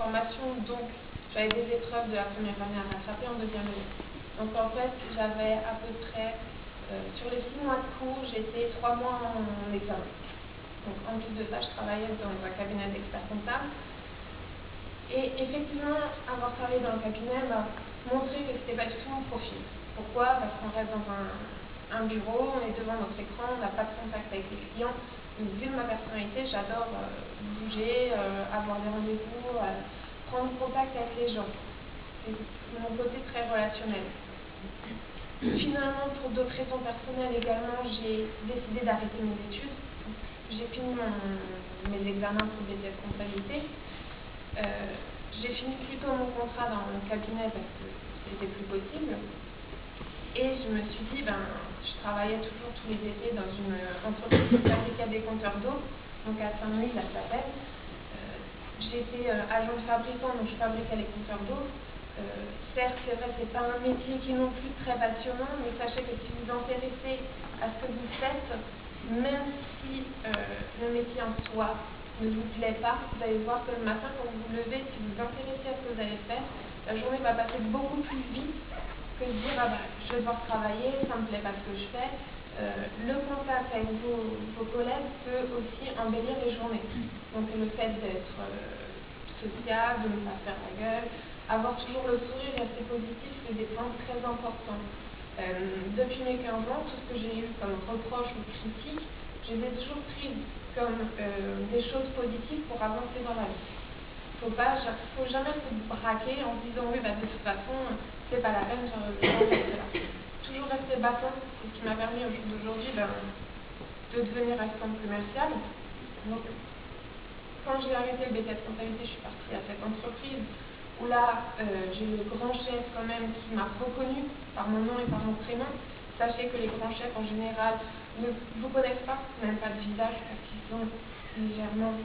formation, donc j'avais des épreuves de la première année à rattraper en deuxième année. Donc en fait, j'avais à peu près, sur les 6 mois de cours, j'étais 3 mois en examen. Donc en plus de ça, je travaillais dans un cabinet d'experts comptables. Et effectivement, avoir travaillé dans le cabinet m'a montré que c'était pas du tout mon profil. Pourquoi? Parce qu'on reste dans un bureau, on est devant notre écran, on n'a pas de contact avec les clients. Donc, vu ma personnalité, j'adore bouger, avoir des rendez-vous, prendre contact avec les gens. C'est mon côté très relationnel. Finalement, pour d'autres raisons personnelles également, j'ai décidé d'arrêter mes études. J'ai fini mes examens pour BTS comptabilité. J'ai fini plus tôt mon contrat dans mon cabinet parce que c'était plus possible. Et je me suis dit, je travaillais toujours tous les étés dans une entreprise qui fabriquait des compteurs d'eau, donc à Saint-Denis, à Chapelle. J'étais agent de fabricant, donc je fabriquais les compteurs d'eau. Certes, c'est vrai, c'est pas un métier qui est non plus très passionnant, mais sachez que si vous vous intéressez à ce que vous faites, même si le métier en soi ne vous plaît pas, vous allez voir que le matin, quand vous vous levez, si vous vous intéressez à ce que vous allez faire, la journée va passer beaucoup plus vite que de dire je vais devoir travailler, ça me plaît pas ce que je fais. Le contact avec vos collègues peut aussi embellir les journées. Donc le fait d'être social, de ne pas faire la gueule, avoir toujours le sourire, rester positif, c'est des points très importants. Depuis mes 15 ans, tout ce que j'ai eu comme reproche ou critique, je les ai toujours prises comme des choses positives pour avancer dans la vie. Faut jamais se braquer en se disant oui, de toute façon, c'est pas la peine, je reste là. Toujours rester battant, c'est ce qui m'a permis au jour d'aujourd'hui de devenir assistante commerciale. Donc, quand j'ai arrêté le BTS comptabilité, je suis partie à cette entreprise où là, j'ai le grand chef quand même qui m'a reconnu par mon nom et par mon prénom. Sachez que les grands chefs en général ne vous connaissent pas, même pas de visage, parce qu'ils ont légèrement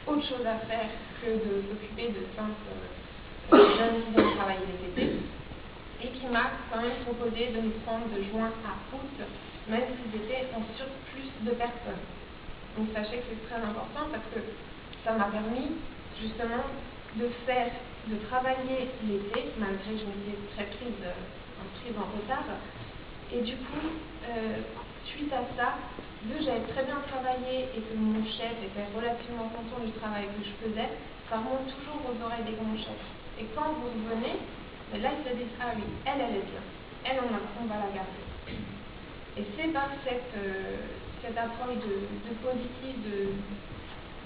autre chose à faire que de s'occuper de simples jeunes qui viennent travailler les étés, et qui m'a quand même proposé de me prendre de juin à août, même s'ils étaient en surplus de personnes. Donc sachez que c'est très important parce que ça m'a permis justement de travailler l'été, malgré que je m'étais très prise en retard. Et du coup, suite à ça, vu que j'avais très bien travaillé et que mon chef était relativement content du travail que je faisais, ça remonte toujours aux oreilles des grands chefs. Et quand vous revenez, là ils se disent ah oui, elle est bien, elle on va la garder. Et c'est par cette approche de positif,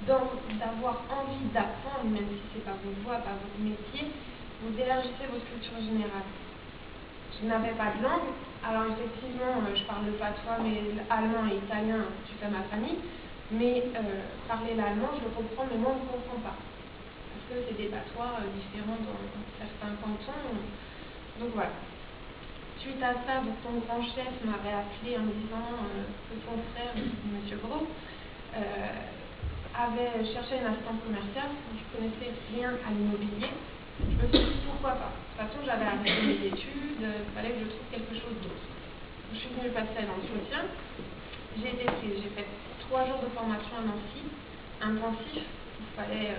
d'avoir envie d'apprendre, même si c'est pas votre voie, pas votre métier, vous élargissez votre culture générale. Je n'avais pas de langue, alors effectivement, je parle le patois, mais allemand et italien, suite à ma famille, mais parler l'allemand, je le comprends, mais moi, on ne comprend pas. Parce que c'est des patois différents dans certains cantons. Donc voilà. Suite à ça, ton grand chef m'avait appelé en me disant que son frère, M. Gros, avait cherché une assistante commerciale. Je ne connaissais rien à l'immobilier. Je me suis dit pourquoi pas. De toute façon, j'avais arrêté mes études, il fallait que je trouve quelque chose d'autre. Je suis venue passer à l'entretien. J'ai été prise. J'ai fait 3 jours de formation à Nancy, intensif. Il fallait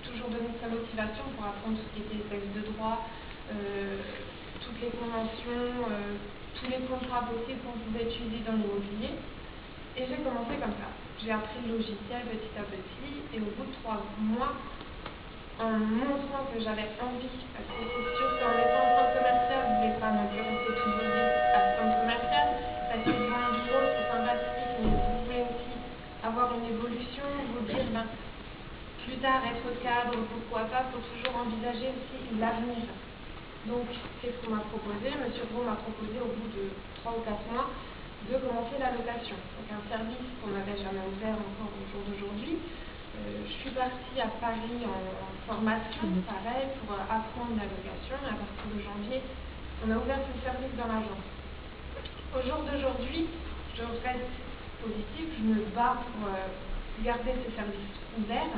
toujours donner sa motivation pour apprendre tout ce qui était les textes de droit, toutes les conventions, tous les contrats possibles qu'on pouvait utiliser dans l'immobilier. Et j'ai commencé comme ça. J'ai appris le logiciel petit à petit, et au bout de 3 mois, en montrant que j'avais envie, parce que c'est sûr qu'en étant assistante commerciale, vous ne voulez pas non plus rester toute votre vie assistante commerciale, rester devant un bureau, c'est sympathique, mais vous voulez aussi avoir une évolution, vous dire, plus tard être cadre, pourquoi pas, il faut toujours envisager aussi l'avenir. Donc, qu'est-ce qu'on m'a proposé? Monsieur Gros m'a proposé au bout de 3 ou 4 mois de commencer la location. Donc un service qu'on n'avait jamais ouvert encore au jour d'aujourd'hui. Je suis partie à Paris en formation, pareil, pour apprendre la location. À partir de janvier, on a ouvert ce service dans l'agence. Au jour d'aujourd'hui, je reste positive, je me bats pour garder ce service ouvert.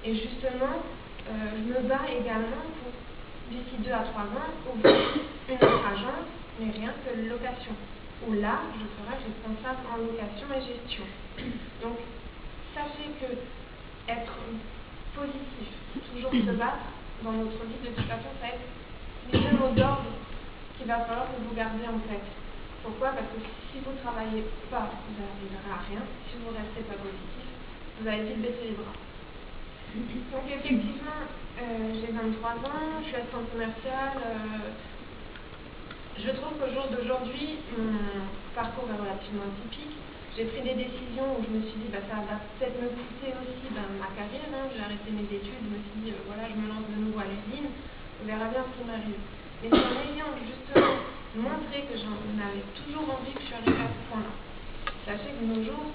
Et justement, je me bats également pour, d'ici 2 à 3 ans, ouvrir une autre agence, mais rien que location. Où là, je serai responsable en location et gestion. Donc, sachez que être positif, toujours se battre, dans notre vie, de toute façon, ça va être les deux mots d'ordre qu'il va falloir que vous gardiez en tête. Pourquoi? Parce que si vous ne travaillez pas, vous n'arriverez à rien. Si vous ne restez pas positif, vous allez vite baisser les bras. Donc effectivement, j'ai 23 ans, je suis assistante commerciale. Je trouve qu'au jour d'aujourd'hui, mon parcours est relativement typique. J'ai pris des décisions où je me suis dit, ça va peut-être me coûter aussi ma carrière. J'ai arrêté mes études, je me suis dit, voilà, je me lance de nouveau à l'usine, on verra bien ce qui m'arrive. Mais c'est en ayant justement montré que j'en avais toujours envie que je suis arrivée à ce point-là. Sachez que de nos jours,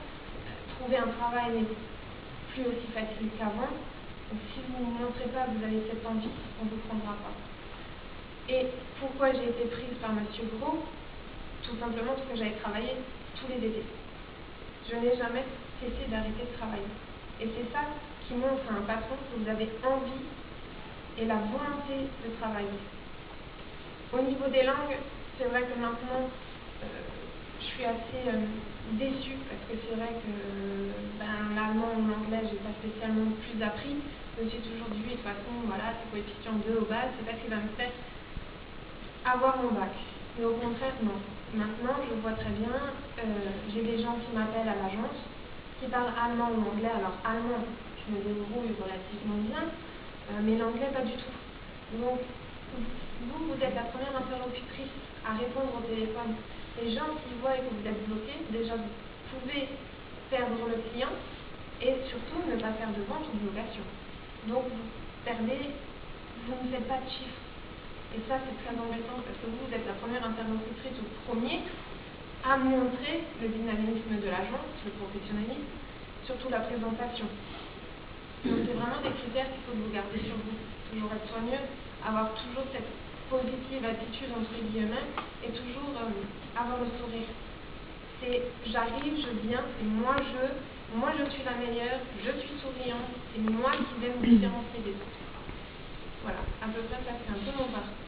trouver un travail n'est plus aussi facile qu'avant. Donc si vous ne montrez pas que vous avez cette envie, on ne vous prendra pas. Et pourquoi j'ai été prise par Monsieur Gros? Tout simplement parce que j'avais travaillé tous les étés. Je n'ai jamais cessé d'arrêter de travailler. Et c'est ça qui montre à un patron que vous avez envie et la volonté de travailler. Au niveau des langues, c'est vrai que maintenant, je suis assez déçue parce que c'est vrai que l'allemand ou l'anglais, j'ai pas spécialement plus appris. Je me suis toujours dit, de toute façon, voilà, c'est coefficient 2 au bas, c'est pas ce qui va me faire avoir mon bac. Mais au contraire, non. Maintenant, je vois très bien, j'ai des gens qui m'appellent à l'agence, qui parlent allemand ou anglais. Alors, allemand, je me débrouille relativement bien, mais l'anglais, pas du tout. Donc, vous êtes la première interlocutrice à répondre au téléphone. Les gens qui voient que vous êtes bloqué, déjà, vous pouvez perdre le client et surtout ne pas faire de vente ou de location. Donc, vous perdez, vous ne faites pas de chiffres. Et ça, c'est très embêtant parce que vous êtes la première interlocutrice ou premier à montrer le dynamisme de l'agence, le professionnalisme, surtout la présentation. Donc, c'est vraiment des critères qu'il faut que vous garder sur vous. Toujours être soigneux, avoir toujours cette positive attitude, entre guillemets, et toujours avoir le sourire. C'est j'arrive, je viens, c'est moi je suis la meilleure, je suis souriante, c'est moi qui vais me différencier des autres. Voilà, à peu près ça c'est un peu mon parcours.